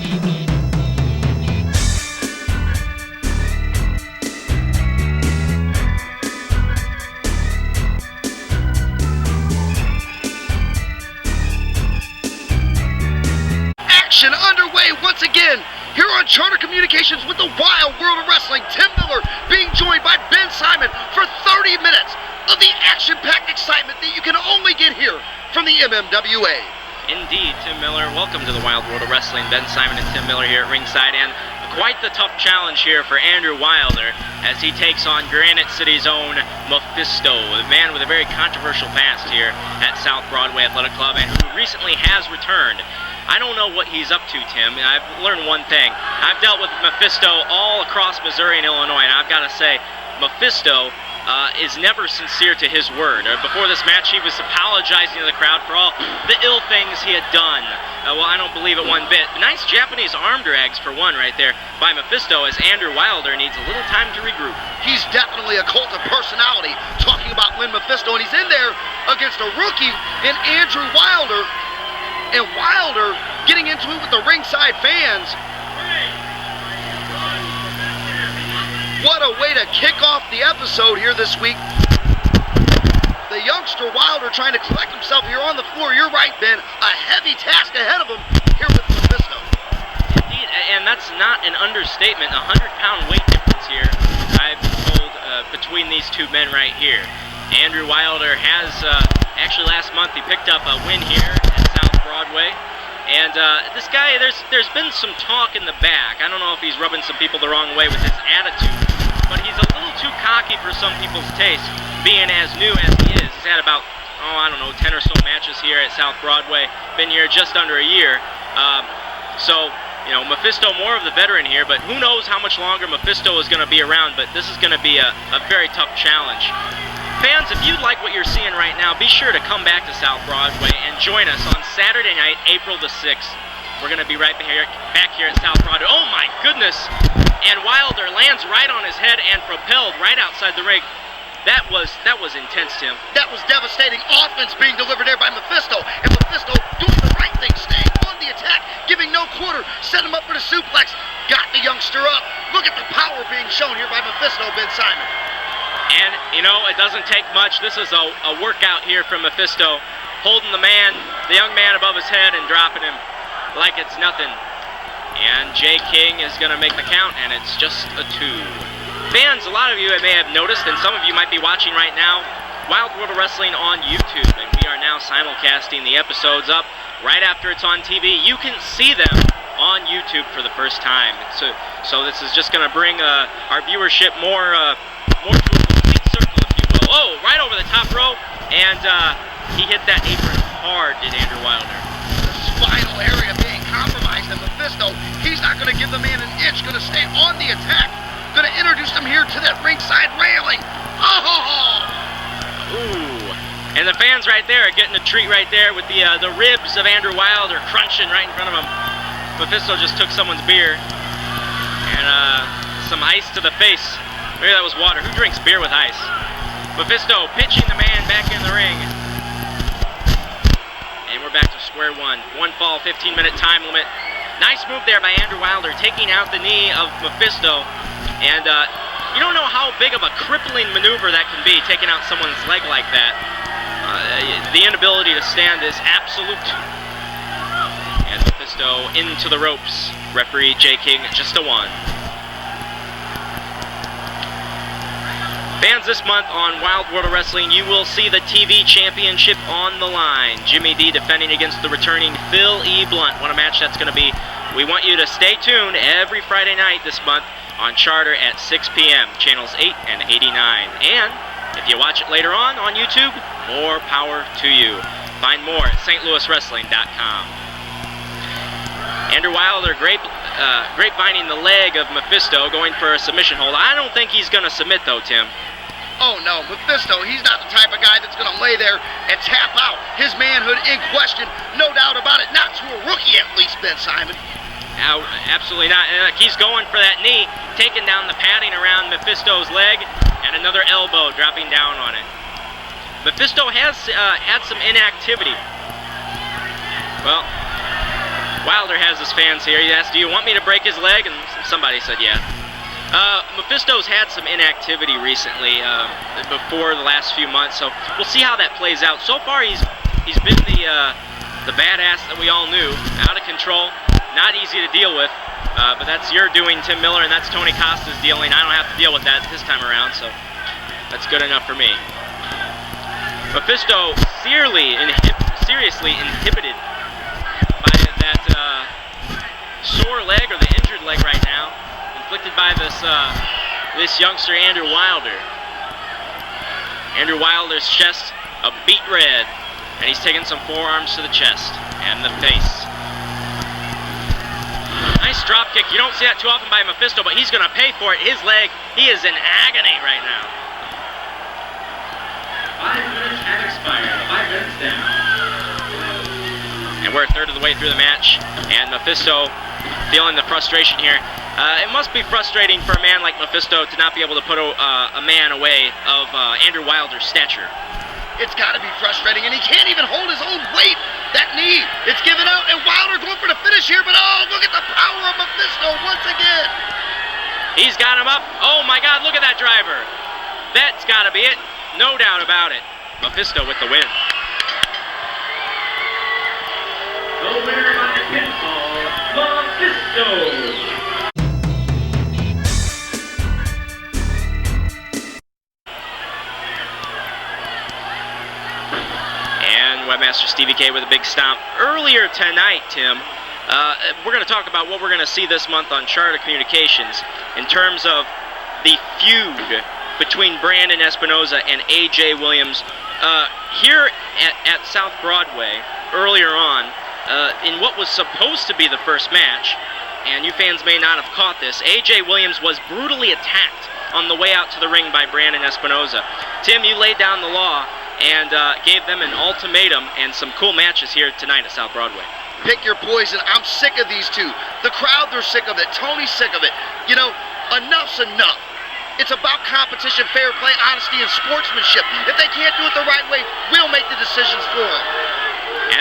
Action underway once again here on Charter Communications with the Wild World of Wrestling. Tim Miller being joined by Ben Simon for 30 minutes of the action-packed excitement that you can only get here from the MMWA. Indeed, Tim Miller. Welcome to the Wild World of Wrestling. Ben Simon and Tim Miller here at ringside, and quite the tough challenge here for Andrew Wilder as he takes on Granite City's own Mephisto, a man with a very controversial past here at South Broadway Athletic Club and who recently has returned. I don't know what he's up to, Tim. I've learned one thing. I've dealt with Mephisto all across Missouri and Illinois, and I've got to say, Mephisto is never sincere to his word. Before this match, he was apologizing to the crowd for all the ill things he had done. Well, I don't believe it one bit. Nice Japanese arm drags for one right there by Mephisto as Andrew Wilder needs a little time to regroup. He's definitely a cult of personality, talking about Lynn Mephisto, and he's in there against a rookie in Andrew Wilder. And Wilder getting into it with the ringside fans. What a way to kick off the episode here this week. The youngster Wilder trying to collect himself here on the floor. You're right, Ben. A heavy task ahead of him here with Mephisto. Indeed, and that's not an understatement. A 100-pound weight difference here, I've told, between these two men right here. Andrew Wilder has, actually last month he picked up a win here at South Broadway. And this guy, there's been some talk in the back. I don't know if he's rubbing some people the wrong way with his attitude, but he's a little too cocky for some people's taste, being as new as he is. He's had about, 10 or so matches here at South Broadway. Been here just under a year. So, Mephisto more of the veteran here, but who knows how much longer Mephisto is going to be around, but this is going to be a very tough challenge. Fans, if you like what you're seeing right now, be sure to come back to South Broadway and join us on Saturday night, April the 6th. We're going to be back here at South Broadway. Oh my goodness! And Wilder lands right on his head and propelled right outside the ring. That was intense, Tim. That was devastating offense being delivered there by Mephisto. And Mephisto doing the right thing, staying on the attack, giving no quarter, set him up for the suplex, got the youngster up. Look at the power being shown here by Mephisto, Ben Simon. And, it doesn't take much. This is a workout here from Mephisto, holding the young man above his head and dropping him like it's nothing. And J. King is going to make the count, and it's just a 2. Fans, a lot of you may have noticed, and some of you might be watching right now, Wild World of Wrestling on YouTube, and we are now simulcasting the episodes up right after it's on TV. You can see them on YouTube for the first time. So this is just going to bring our viewership more to a complete circle, if you will. Oh, right over the top rope, and he hit that apron hard, did Andrew Wilder. The spinal area being compromised, and Mephisto, he's not going to give the man an inch, going to stay on the attack, going to introduce him here to that ringside railing. Oh! Ooh. And the fans right there are getting a treat right there with the ribs of Andrew Wilder crunching right in front of him. Mephisto just took someone's beer and some ice to the face. Maybe that was water. Who drinks beer with ice? Mephisto pitching the man back in the ring. And we're back to square one. One fall, 15-minute time limit. Nice move there by Andrew Wilder, taking out the knee of Mephisto. And you don't know how big of a crippling maneuver that can be, taking out someone's leg like that. The inability to stand is absolute. And Mephisto into the ropes. Referee J. King, just a 1. Fans, this month on Wild World of Wrestling, you will see the TV Championship on the line. Jimmy D defending against the returning Phil E. Blunt. What a match that's going to be. We want you to stay tuned every Friday night this month on Charter at 6 p.m., channels 8 and 89. And if you watch it later on YouTube, more power to you. Find more at stlouiswrestling.com. Andrew Wilder grapevining the leg of Mephisto, going for a submission hold. I don't think he's going to submit, though, Tim. Oh, no. Mephisto, he's not the type of guy that's going to lay there and tap out. His manhood in question, no doubt about it. Not to a rookie, at least, Ben Simon. Absolutely not. And he's going for that knee, taking down the padding around Mephisto's leg, and another elbow dropping down on it. Mephisto has had some inactivity. Well, Wilder has his fans here. He asked, do you want me to break his leg? And somebody said, yeah. Mephisto's had some inactivity recently before the last few months, so we'll see how that plays out. So far, he's been the badass that we all knew, out of control, not easy to deal with. But that's your doing, Tim Miller, and that's Tony Costa's dealing. I don't have to deal with that this time around, so that's good enough for me. Mephisto seriously inhibited by that sore leg, or the injured leg right now, inflicted by this youngster, Andrew Wilder. Andrew Wilder's chest a beet red, and he's taking some forearms to the chest and the face. Nice drop kick. You don't see that too often by Mephisto, but he's going to pay for it. His leg, he is in agony right now. 5 minutes have expired. 5 minutes down. And we're a third of the way through the match, and Mephisto feeling the frustration here. It must be frustrating for a man like Mephisto to not be able to put a man away of Andrew Wilder's stature. It's got to be frustrating, and he can't even hold his own weight. That knee, it's given out, and Wilder going for the finish here, but oh, look at the power of Mephisto once again. He's got him up. Oh my God, look at that driver. That's got to be it. No doubt about it. Mephisto with the win. The winner by pinfall, Mephisto. Webmaster Stevie K with a big stomp. Earlier tonight, Tim, we're going to talk about what we're going to see this month on Charter Communications in terms of the feud between Brandon Espinoza and A.J. Williams. Here at South Broadway, earlier on, in what was supposed to be the first match, and you fans may not have caught this, A.J. Williams was brutally attacked on the way out to the ring by Brandon Espinoza. Tim, you laid down the law and gave them an ultimatum and some cool matches here tonight at South Broadway. Pick your poison. I'm sick of these two. The crowd, they're sick of it. Tony's sick of it. You know, enough's enough. It's about competition, fair play, honesty, and sportsmanship. If they can't do it the right way, we'll make the decisions for them.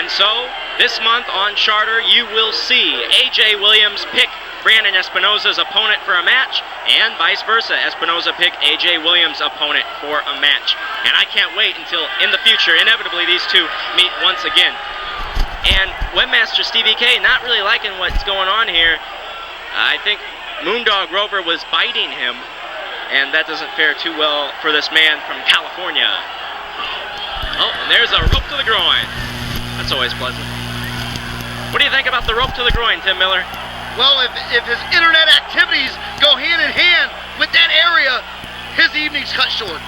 And so, this month on Charter, you will see A.J. Williams pick Brandon Espinoza's opponent for a match, and vice versa. Espinoza pick A.J. Williams' opponent for a match. And I can't wait until, in the future, inevitably these two meet once again. And Webmaster Stevie K not really liking what's going on here. I think Moondog Rover was biting him, and that doesn't fare too well for this man from California. Oh, and there's a rope to the groin. That's always pleasant. What do you think about the rope to the groin, Tim Miller? Well, if his internet activities go hand in hand with that area, his evening's cut short.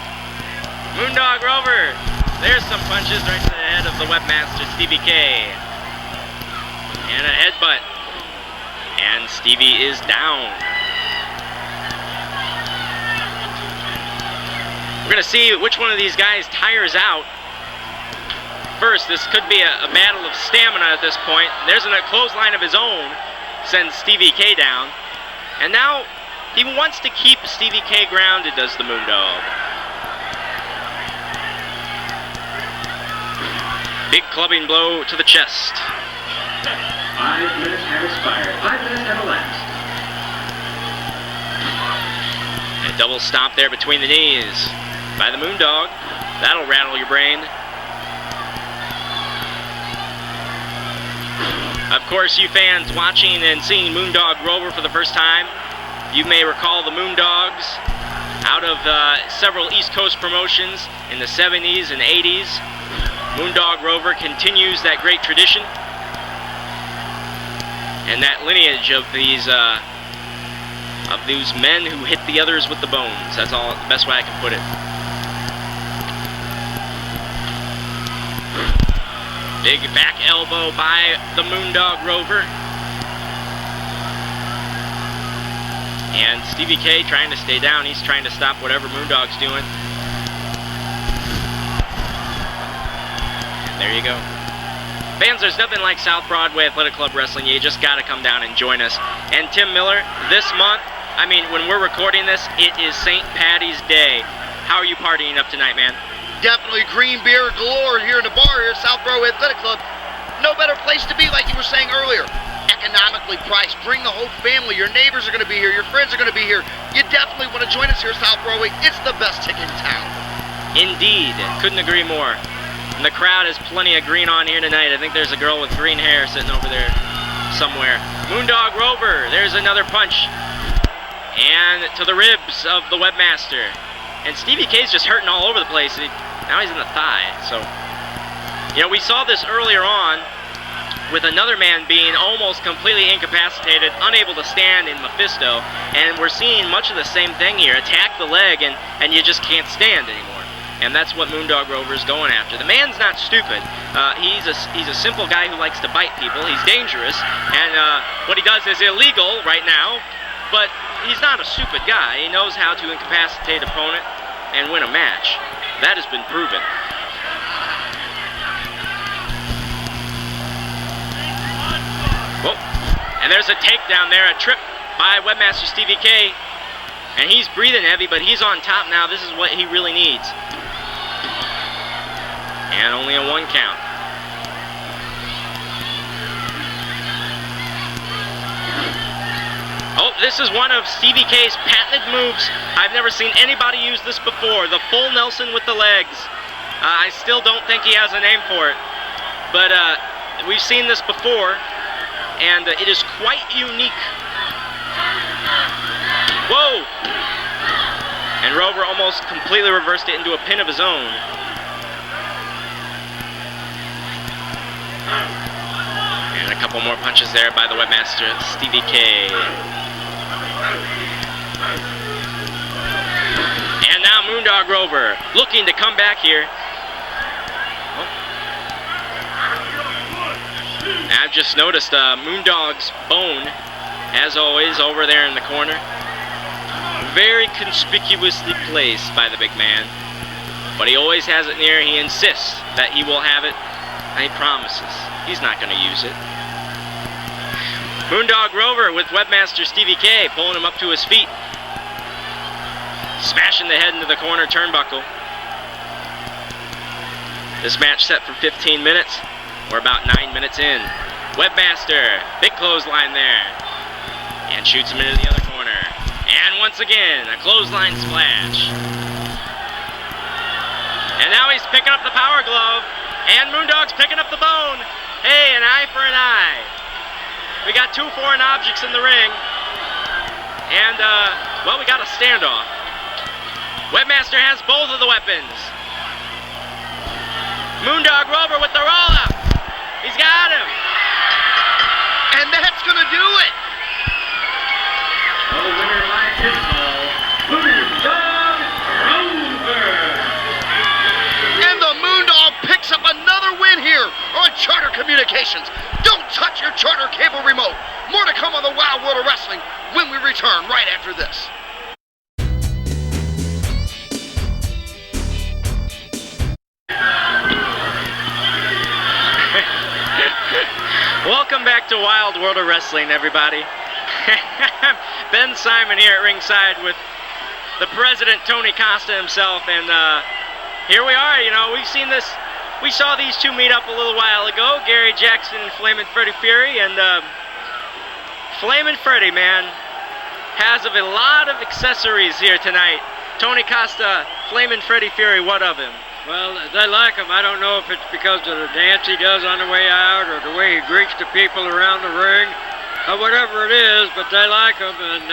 Moondog Rover. There's some punches right to the head of the Webmaster, Stevie K. And a headbutt. And Stevie is down. We're going to see which one of these guys tires out first. This could be a battle of stamina at this point. There's a clothesline of his own. Sends Stevie K down. And now he wants to keep Stevie K grounded, does the Moondog. Big clubbing blow to the chest. 5 minutes have expired. 5 minutes have elapsed. A double stomp there between the knees by the Moondog. That'll rattle your brain. Of course, you fans watching and seeing Moondog Rover for the first time, you may recall the Moondogs out of several East Coast promotions in the 70s and 80s. Moondog Rover continues that great tradition and that lineage of these men who hit the others with the bones. That's all, the best way I can put it. Big back elbow by the Moondog Rover. And Stevie K trying to stay down. He's trying to stop whatever Moondog's doing. And there you go. Fans, there's nothing like South Broadway Athletic Club Wrestling. You just got to come down and join us. And Tim Miller, this month, I mean, when we're recording this, it is St. Patty's Day. How are you partying up tonight, man? Definitely green beer galore here in the bar here at South Broadway Athletic Club. No better place to be, like you were saying earlier, at economically priced. Bring the whole family. Your neighbors are going to be here. Your friends are going to be here. You definitely want to join us here at South Broadway. It's the best ticket in town. Indeed. Couldn't agree more. And the crowd has plenty of green on here tonight. I think there's a girl with green hair sitting over there somewhere. Moondog Rover. There's another punch. And to the ribs of the Webmaster. And Stevie K's just hurting all over the place. Now he's in the thigh. So, you know, we saw this earlier on with another man being almost completely incapacitated, unable to stand in Mephisto. And we're seeing much of the same thing here. Attack the leg and you just can't stand anymore. And that's what Moondog Rover is going after. The man's not stupid. He's a simple guy who likes to bite people. He's dangerous, and what he does is illegal right now, but he's not a stupid guy. He knows how to incapacitate an opponent and win a match. That has been proven. Whoa. And there's a takedown there, a trip by Webmaster Stevie K. And he's breathing heavy, but he's on top now. This is what he really needs. And only a 1 count. Oh, this is one of Stevie K's patented moves. I've never seen anybody use this before. The full Nelson with the legs. I still don't think he has a name for it. But we've seen this before, and it is quite unique. Whoa! And Rover almost completely reversed it into a pin of his own. And a couple more punches there by the Webmaster, Stevie K. And now Moondog Rover looking to come back here. Oh. I've just noticed Moondog's bone, as always, over there in the corner. Very conspicuously placed by the big man. But he always has it near. He insists that he will have it. And he promises he's not going to use it. Moondog Rover with Webmaster Stevie K pulling him up to his feet. Smashing the head into the corner turnbuckle. This match set for 15 minutes. We're about 9 minutes in. Webmaster, big clothesline there. And shoots him into the other corner. And once again, a clothesline splash. And now he's picking up the power glove. And Moondog's picking up the bone. Hey, an eye for an eye. We got 2 foreign objects in the ring. And, well, we got a standoff. Webmaster has both of the weapons. Moondog Rover with the roll-up. He's got him. And that's going to do it. The winner by pinfall, Moondog Rover. And the Moondog picks up another win here on Charter Communications. Don't touch your Charter cable remote. More to come on the Wild World of Wrestling when we return right after this. Welcome back to Wild World of Wrestling, everybody. Ben Simon here at ringside with the president, Tony Costa himself, and here we are. You know, we've seen this. We saw these two meet up a little while ago, Gary Jackson and Flamin' Freddie Fury, and Flamin' Freddie, man, has a lot of accessories here tonight. Tony Costa, Flamin' Freddie Fury, what of him? Well, they like him. I don't know if it's because of the dance he does on the way out or the way he greets the people around the ring or whatever it is, but they like him, and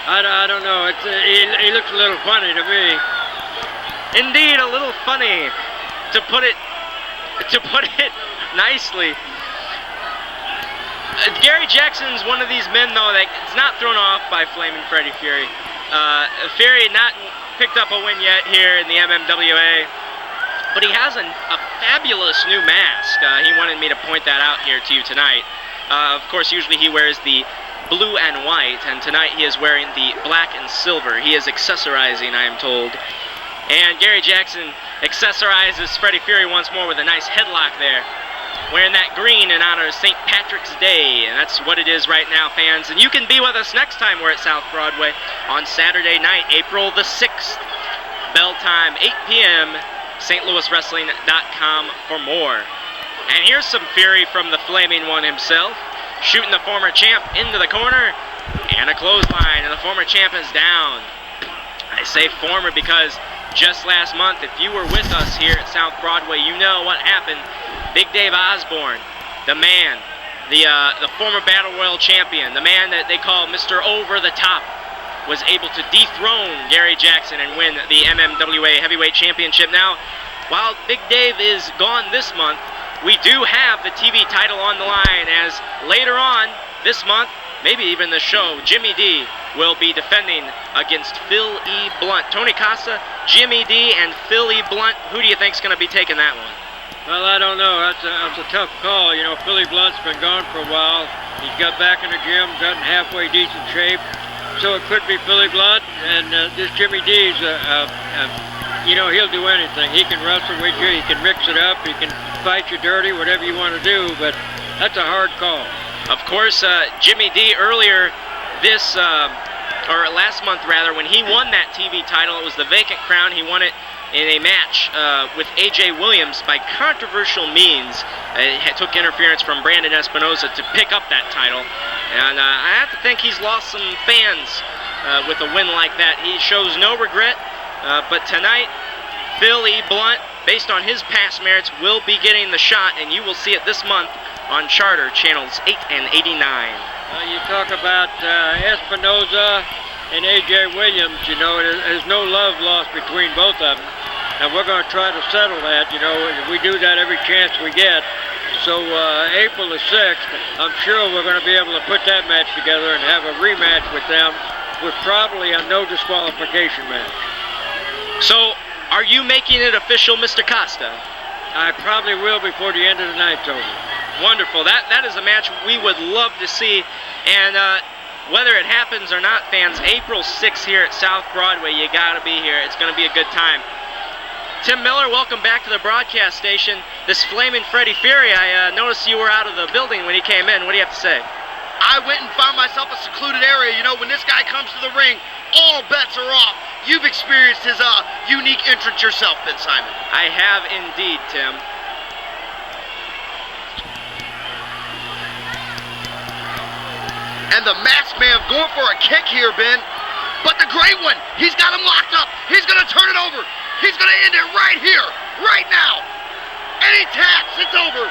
I don't know. He looks a little funny to me. Indeed, a little funny, to put it nicely. Gary Jackson's one of these men, though, that is not thrown off by Flamin' Freddie Fury. Fury not picked up a win yet here in the MMWA, but he has a fabulous new mask. He wanted me to point that out here to you tonight. Of course, usually he wears the blue and white, and tonight he is wearing the black and silver. He is accessorizing, I am told. And Gary Jackson accessorizes Freddie Fury once more with a nice headlock there, wearing that green in honor of St. Patrick's Day, and that's what it is right now, fans. And you can be with us next time we're at South Broadway on Saturday night, April the 6th. Bell time, 8 p.m., stlouiswrestling.com for more. And here's some Fury from the Flaming One himself. shooting the former champ into the corner, and a clothesline, and the former champ is down. I say former because just last month, if you were with us here at South Broadway, you know what happened. Big Dave Osborne, the man, the former Battle Royal champion, the man that they call Mr. Over the Top, was able to dethrone Gary Jackson and win the MMWA Heavyweight Championship. Now, while Big Dave is gone this month, we do have the TV title on the line, as later on this month, maybe even the show, Jimmy D will be defending against Phil E. Blunt. Tony Costa, Jimmy D, and Phil E. Blunt, who do you think is going to be taking that one? Well, I don't know. That's a tough call. You know, Philly Blunt's been gone for a while. He's got back in the gym, got in halfway decent shape. So it could be Philly Blunt, and this Jimmy D's, you know, he'll do anything. He can wrestle with you, he can mix it up, he can fight you dirty, whatever you want to do, but that's a hard call. Of course, Jimmy D earlier this, or last month rather, when he won that TV title, it was the vacant crown. He won it in a match with A.J. Williams by controversial means. It took interference from Brandon Espinoza to pick up that title. And I have to think he's lost some fans with a win like that. He shows no regret, but tonight, Phil E. Blunt, based on his past merits, will be getting the shot, and you will see it this month on Charter Channels 8 and 89. You talk about Espinoza and A.J. Williams, you know, there's no love lost between both of them. And we're going to try to settle that, you know, we do that every chance we get. So April the 6th, I'm sure we're going to be able to put that match together and have a rematch with them with probably a no disqualification match. So, are you making it official, Mr. Costa? I probably will before the end of the night's over. Wonderful. That is a match we would love to see. And whether it happens or not, fans, April 6th here at South Broadway, you got to be here. It's going to be a good time. Tim Miller, welcome back to the broadcast station. This Flamin' Freddy Fury, I noticed you were out of the building when he came in. What do you have to say? I went and found myself a secluded area. You know, when this guy comes to the ring, all bets are off. You've experienced his unique entrance yourself, Ben Simon. I have indeed, Tim. And the masked man going for a kick here, Ben. But the great one, he's got him locked up. He's going to turn it over. He's going to end it right here, right now. And he taps. It's over.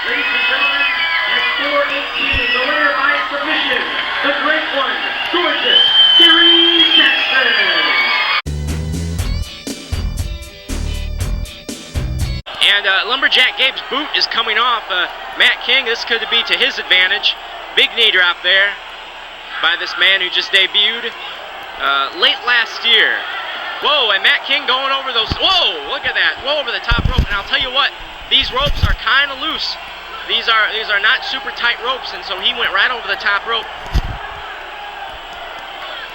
Ladies and gentlemen, at 4:18, the winner by submission, the great one, gorgeous Gary Jackson. And Lumberjack Gabe's boot is coming off. Matt King, this could be to his advantage. Big knee drop there by this man who just debuted late last year. Whoa, and Matt King going over those, whoa, look at that, whoa, over the top rope. And I'll tell you what, these ropes are kind of loose. These are not super tight ropes, and so he went right over the top rope.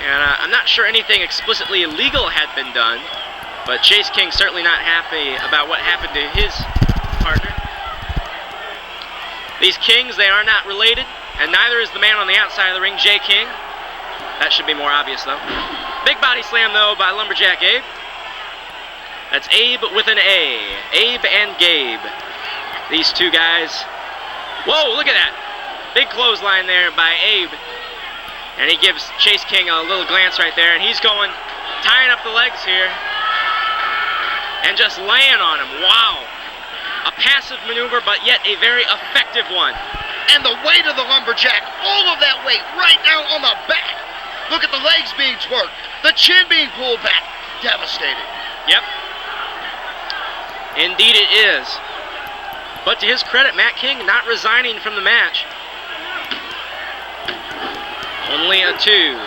And I'm not sure anything explicitly illegal had been done, but Chase King certainly not happy about what happened to his partner. These Kings, they are not related, and neither is the man on the outside of the ring, Jay King. That should be more obvious, though. Big body slam, though, by Lumberjack Abe. That's Abe with an A. Abe and Gabe. These two guys. Whoa, look at that. Big clothesline there by Abe. And he gives Chase King a little glance right there, and he's going, tying up the legs here. And just laying on him. Wow. A passive maneuver, but yet a very effective one. And the weight of the Lumberjack, all of that weight right down on the back. Look at the legs being twerked, the chin being pulled back. Devastating. Yep. Indeed it is. But to his credit, Matt King not resigning from the match. Only a 2.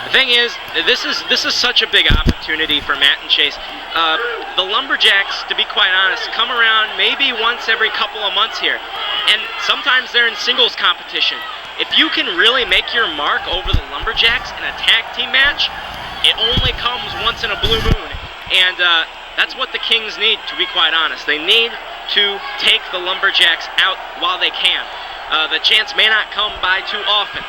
The thing is, this is such a big opportunity for Matt and Chase. The Lumberjacks, to be quite honest, come around maybe once every couple of months here. And sometimes they're in singles competition. If you can really make your mark over the Lumberjacks in a tag team match, it only comes once in a blue moon. And that's what the Kings need, to be quite honest. They need to take the Lumberjacks out while they can. The chance may not come by too often.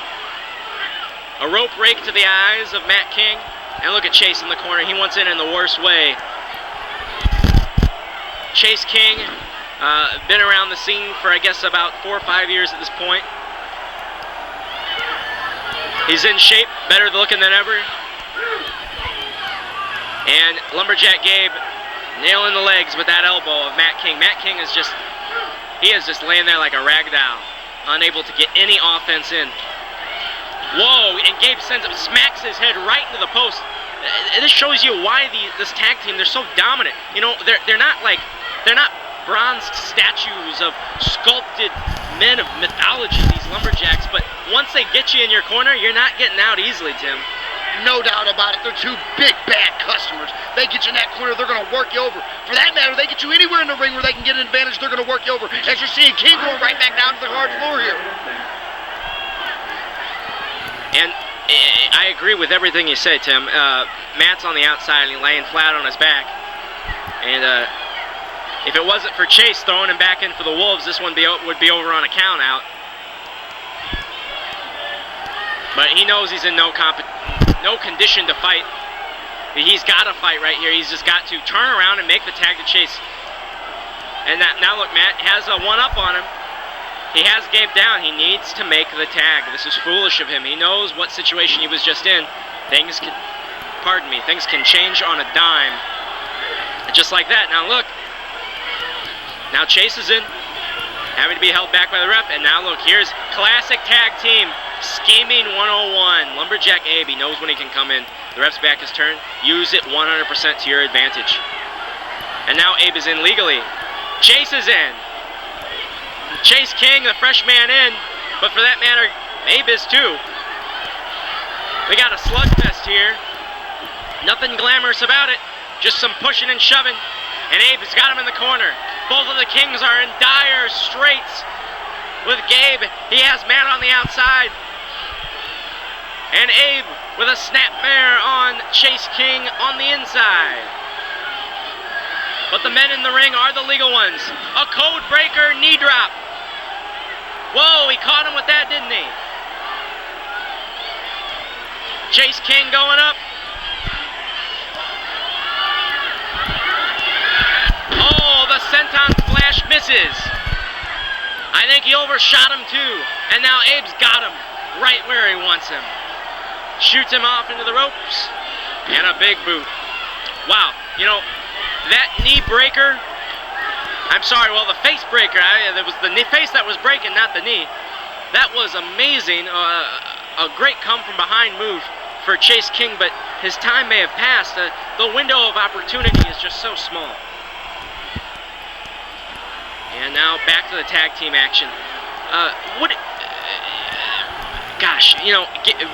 A rope rake to the eyes of Matt King. And look at Chase in the corner. He wants in the worst way. Chase King, been around the scene for, I guess, about 4 or 5 years at this point. He's in shape, better looking than ever. And Lumberjack Gabe nailing the legs with that elbow of Matt King. Matt King is just laying there like a rag doll, unable to get any offense in. Whoa, and Gabe smacks his head right into the post. This shows you why this tag team, they're so dominant. You know, they're not bronzed statues of sculpted men of mythology, these Lumberjacks, but once they get you in your corner, you're not getting out easily, Tim. No doubt about it. They're two big, bad customers. They get you in that corner, they're going to work you over. For that matter, they get you anywhere in the ring where they can get an advantage, they're going to work you over. As you're seeing King going right back down to the hard floor here. And I agree with everything you said, Tim. Matt's on the outside and laying flat on his back. And if it wasn't for Chase throwing him back in for the Wolves, this one would be over on a count out. But he knows he's in no condition to fight. He's got to fight right here. He's just got to turn around and make the tag to Chase. And now look, Matt has a one-up on him. He has Gabe down. He needs to make the tag. This is foolish of him. He knows what situation he was just in. Things can change on a dime. Just like that. Now look. Now Chase is in, having to be held back by the ref. And now look, here's classic tag team. Scheming 101. Lumberjack Abe, he knows when he can come in. The ref's back is turned. Use it 100% to your advantage. And now Abe is in legally. Chase is in. Chase King, the fresh man in. But for that matter, Abe is too. We got a slugfest here. Nothing glamorous about it. Just some pushing and shoving. And Abe has got him in the corner. Both of the Kings are in dire straits. With Gabe, he has Matt on the outside. And Abe with a snapmare on Chase King on the inside. But the men in the ring are the legal ones. A code breaker knee drop. Whoa, he caught him with that, didn't he? Chase King going up. Oh, the senton splash misses. I think he overshot him too. And now Abe's got him right where he wants him. Shoots him off into the ropes. And a big boot. Wow, you know, that knee breaker, I'm sorry, well, the face breaker, it was the face that was breaking, not the knee. That was amazing. A great come from behind move for Chase King, but his time may have passed. The window of opportunity is just so small. And now back to the tag team action. Gosh, you know,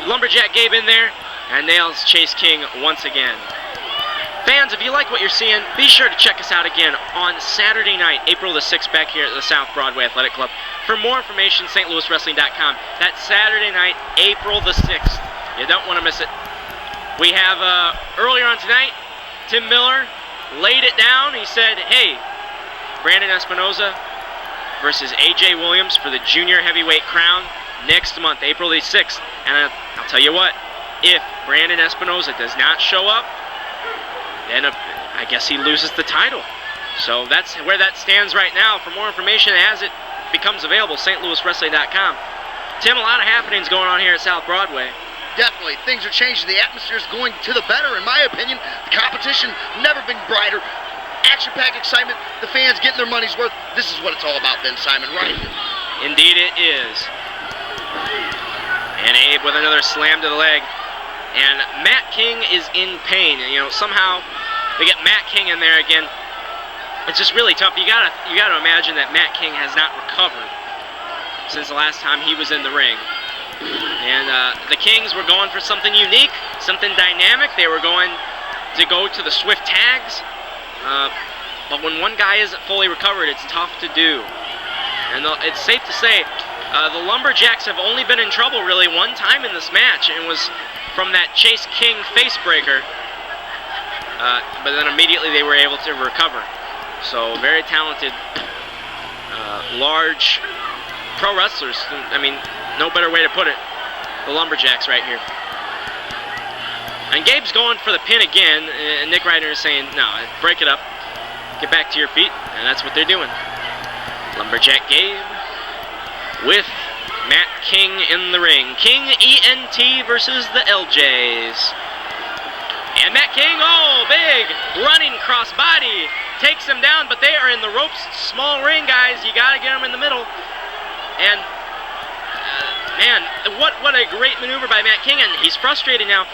Lumberjack Gabe in there and nails Chase King once again. Fans, if you like what you're seeing, be sure to check us out again on Saturday night, April the 6th, back here at the South Broadway Athletic Club. For more information, stlouiswrestling.com. That's Saturday night, April the 6th. You don't want to miss it. We have, earlier on tonight, Tim Miller laid it down. He said, hey, Brandon Espinoza versus AJ Williams for the junior heavyweight crown next month, April the 6th. And I'll tell you what, if Brandon Espinoza does not show up, then I guess he loses the title. So that's where that stands right now. For more information as it becomes available, stlouiswrestling.com. Tim, a lot of happenings going on here at South Broadway. Definitely. Things are changing. The atmosphere is going to the better, in my opinion. The competition never been brighter. Action-packed excitement. The fans getting their money's worth. This is what it's all about, Ben Simon, right here. Indeed it is. And Abe with another slam to the leg. And Matt King is in pain. You know, somehow they get Matt King in there again. It's just really tough. You gotta imagine that Matt King has not recovered since the last time he was in the ring. And the Kings were going for something unique, something dynamic. They were going to go to the swift tags. But when one guy isn't fully recovered, it's tough to do. And it's safe to say the Lumberjacks have only been in trouble really one time in this match, and it was from that Chase King face breaker. But then immediately they were able to recover. So very talented, large pro wrestlers. I mean, no better way to put it. The Lumberjacks right here. And Gabe's going for the pin again, and Nick Ryder is saying, no, break it up. get back to your feet, and that's what they're doing. Lumberjack Gabe with Matt King in the ring. King ENT versus the LJs. And Matt King, oh, big running crossbody, takes him down, but they are in the ropes. Small ring, guys. You got to get them in the middle. And, man, what a great maneuver by Matt King. And he's frustrated now.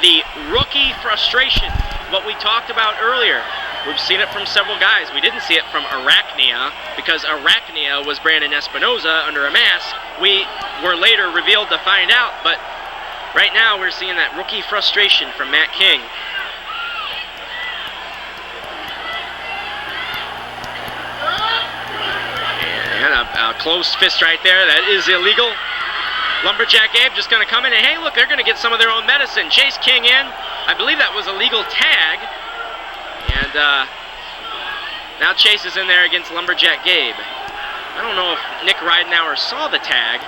The rookie frustration, what we talked about earlier. We've seen it from several guys. We didn't see it from Arachnia, because Arachnia was Brandon Espinoza under a mask. We were later revealed to find out, but right now we're seeing that rookie frustration from Matt King. And a closed fist right there. That is illegal. Lumberjack Gabe just going to come in and, hey, look, they're going to get some of their own medicine. Chase King in. I believe that was a legal tag. And now Chase is in there against Lumberjack Gabe. I don't know if Nick Ridenauer saw the tag.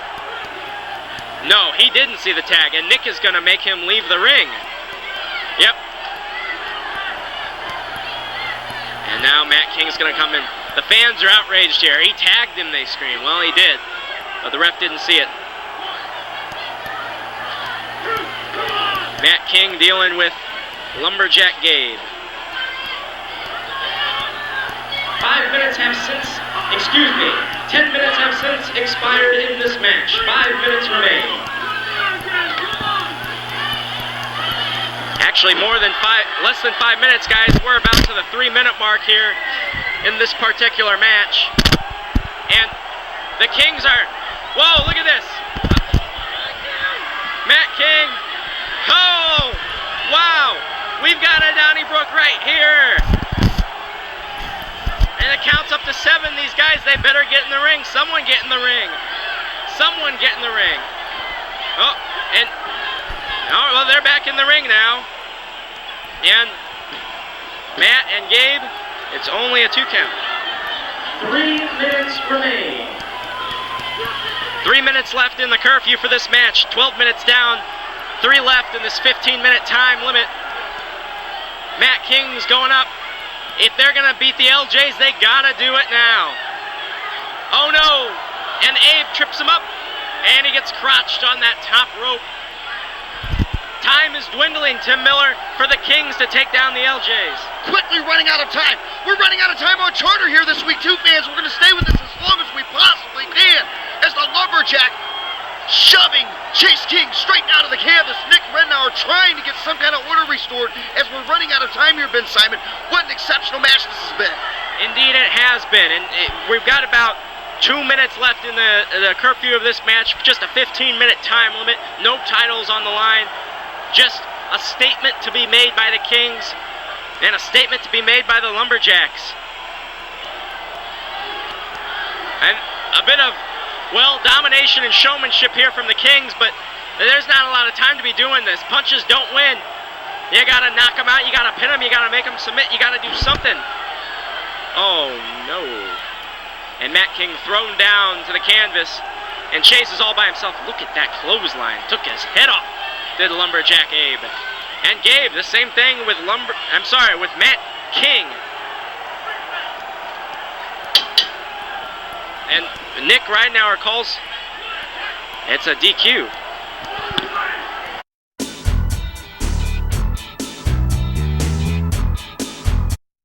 No, he didn't see the tag, and Nick is going to make him leave the ring. Yep. And now Matt King's going to come in. The fans are outraged here. He tagged him, they scream. Well, he did, but the ref didn't see it. Matt King dealing with Lumberjack Gabe. 5 minutes have since, 10 minutes have since expired in this match. 5 minutes remain. Actually, less than 5 minutes, guys. We're about to the 3-minute mark here in this particular match. And the Kings are, whoa, look at this. Matt King, oh, wow. We've got a Donnybrook right here. And it counts up to 7. These guys, they better get in the ring. Someone get in the ring. Someone get in the ring. Oh, and, oh, well, they're back in the ring now. And Matt and Gabe, it's only a 2 count. 3 minutes remain. 3 minutes left in the curfew for this match. 12 minutes down. 3 left in this 15-minute time limit. Matt King's going up. If they're going to beat the LJs, they got to do it now. Oh, no. And Abe trips him up. And he gets crotched on that top rope. Time is dwindling, Tim Miller, for the Kings to take down the LJs. Quickly running out of time. We're running out of time on Charter here this week, too, fans. We're going to stay with this as long as we possibly can. As the Lumberjack shoving Chase King straight out of the canvas. Nick Ridenauer trying to get some kind of order restored as we're running out of time here, Ben Simon. What an exceptional match this has been. Indeed, it has been. And we've got about 2 minutes left in the curfew of this match. Just a 15-minute time limit. No titles on the line. Just a statement to be made by the Kings and a statement to be made by the Lumberjacks. And a bit of, well, domination and showmanship here from the Kings, but there's not a lot of time to be doing this. Punches don't win. You got to knock them out. You got to pin them. You got to make them submit. You got to do something. Oh, no. And Matt King thrown down to the canvas, and Chase is all by himself. Look at that clothesline. Took his head off. Did Lumberjack Abe. And Gabe, the same thing with with Matt King. And Nick Ridenauer calls, it's a DQ.